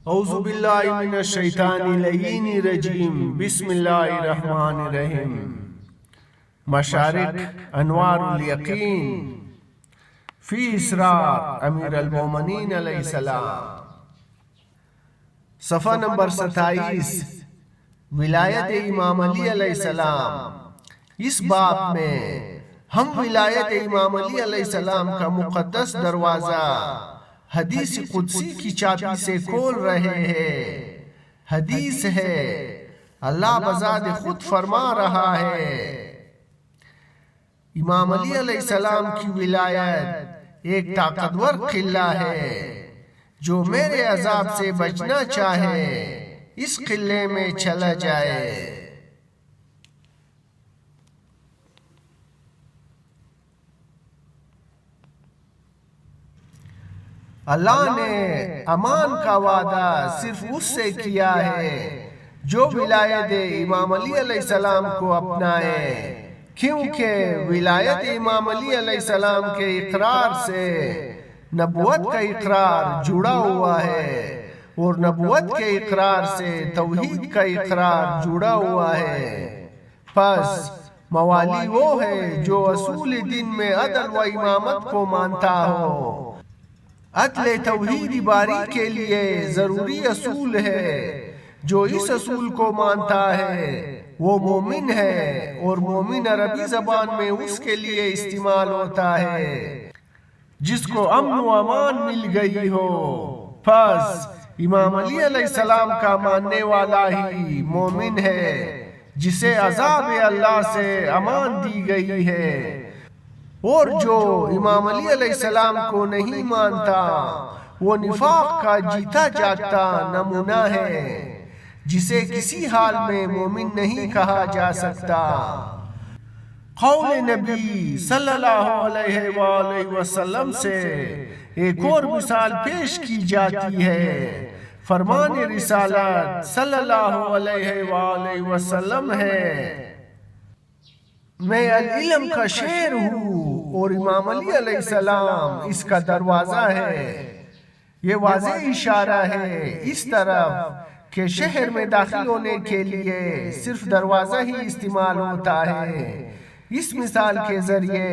اعوذ باللہ من الشیطان اللعین الرجیم بسم اللہ الرحمن الرحیم مشارق انوار الیقین فی اسرار امیر المومنین علیہ السلام، صفحہ نمبر 27، ولایت امام علی علیہ السلام۔ اس باب میں ہم ولایت امام علی علیہ السلام کا مقدس دروازہ حدیث قدسی کی چابی سے کھول رہے ہیں۔ حدیث ہے، اللہ بذات خود فرما رہا ہے، امام علی علیہ السلام کی ولایت ایک طاقتور قلعہ ہے، جو میرے عذاب سے بچنا چاہے اس قلعے میں چلا جائے۔ اللہ نے امان کا وعدہ صرف اس سے کیا ہے جو ولایت امام علی علیہ السلام کو اپنائے، کیونکہ ولایت امام علی علیہ السلام کے اقرار سے نبوت کا اقرار جڑا ہوا ہے، اور نبوت کے اقرار سے توحید کا اقرار جڑا ہوا ہے۔ پس موالی وہ ہے جو اصول دین میں عدل و امامت کو مانتا ہو۔ عدل توحید باری کے لیے ضروری اصول ہے، جو اس اصول کو مانتا ہے وہ مومن ہے، اور مومن عربی زبان میں اس کے لیے استعمال ہوتا ہے جس کو امن و امان مل گئی ہو۔ پس امام علی علیہ السلام کا ماننے والا ہی مومن ہے، جسے عذاب اللہ سے امان دی گئی ہے، اور جو امام علی علیہ السلام کو نہیں مانتا وہ نفاق کا جیتا جاگتا نمونہ ہے، جسے کسی حال میں مومن نہیں کہا جا سکتا۔ قول نبی صلی اللہ علیہ وآلہ وسلم سے ایک اور مثال پیش کی جاتی ہے۔ فرمان رسالت صلی اللہ علیہ وآلہ وسلم ہے، میں العلم کا شہر ہوں اور امام علی علیہ السلام اس کا دروازہ ہے۔ یہ واضح اشارہ ہے اس طرف کہ شہر میں داخل ہونے کے لیے صرف دروازہ ہی استعمال ہوتا ہے۔ اس مثال کے ذریعے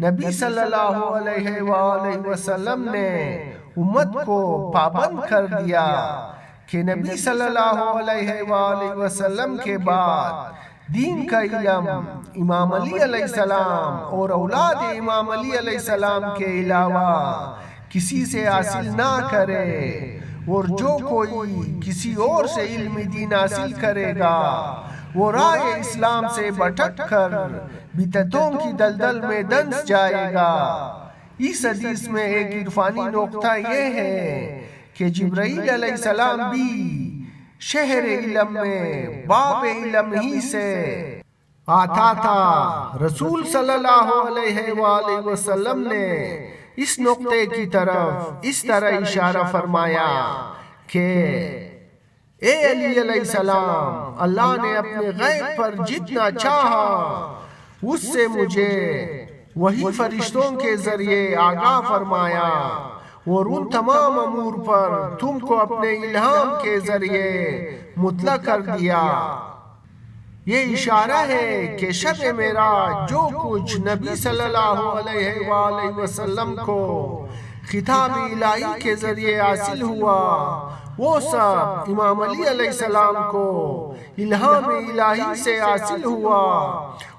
نبی صلی اللہ علیہ وآلہ وسلم نے امت کو پابند کر دیا کہ نبی صلی اللہ علیہ وآلہ وسلم کے بعد دین کا علم امام علی علیہ السلام اور اولاد امام علی علیہ السلام کے علاوہ کسی سے حاصل نہ کرے، اور جو کوئی کسی اور سے علم دین حاصل کرے گا وہ راہ اسلام سے بھٹک کر بدعتوں کی دلدل میں دنس جائے گا۔ اس حدیث میں ایک عرفانی نقطہ یہ ہے کہ جبرائیل علیہ السلام بھی شہر علم میں باب علم ہی سے آتا تھا۔ رسول صلی اللہ علیہ وآلہ وسلم نے اس نقطے کی طرف اس طرح اشارہ فرمایا کہ اے علی علیہ السلام، اللہ نے اپنے غیب پر جتنا چاہا اس سے مجھے وہی فرشتوں کے ذریعے آگاہ فرمایا، اور ان تمام امور پر تم کو اپنے الہام کے ذریعے مطلع کر دیا۔ یہ اشارہ ہے کہ شب معراج جو کچھ نبی صلی اللہ علیہ وآلہ وسلم کو خطاب الہی کے ذریعے حاصل ہوا، وہ سب امام علی علیہ السلام کو الہام الہی سے حاصل ہوا،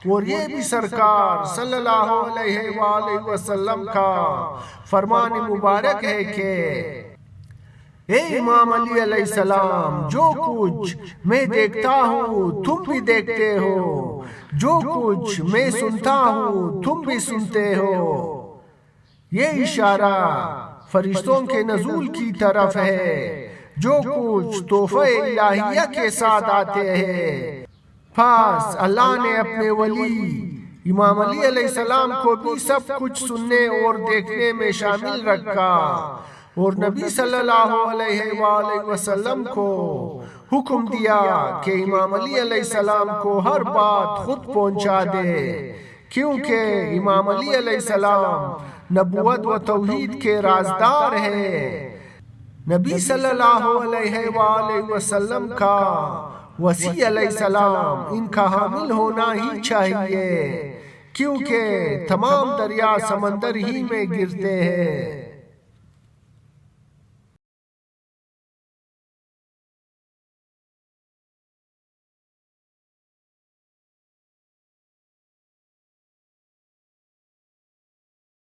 اور یہ بھی سرکار صلی اللہ علیہ وآلہ وسلم کا فرمان مبارک ہے کہ اے امام علی علیہ السلام، جو کچھ میں دیکھتا ہوں تم بھی دیکھتے ہو، جو کچھ میں سنتا ہوں تم بھی سنتے ہو۔ یہ اشارہ فرشتوں کے نزول کی طرف ہے، جو کچھ تحفہ الہیہ کے ساتھ آتے ہیں۔ پس اللہ نے اپنے ولی امام علی علیہ السلام کو بھی سب کچھ سننے اور دیکھنے میں شامل رکھا، اور نبی صلی اللہ علیہ وآلہ وسلم کو حکم دیا کہ امام علی علیہ السلام کو ہر بات خود پہنچا دے، کیونکہ امام علی علیہ السلام نبوت و توحید کے رازدار ہیں۔ نبی صلی اللہ علیہ وآلہ وسلم کا وسیع علیہ السلام ان کا حامل ہونا ہی چاہیے، کیونکہ تمام دریا سمندر ہی میں گرتے ہیں۔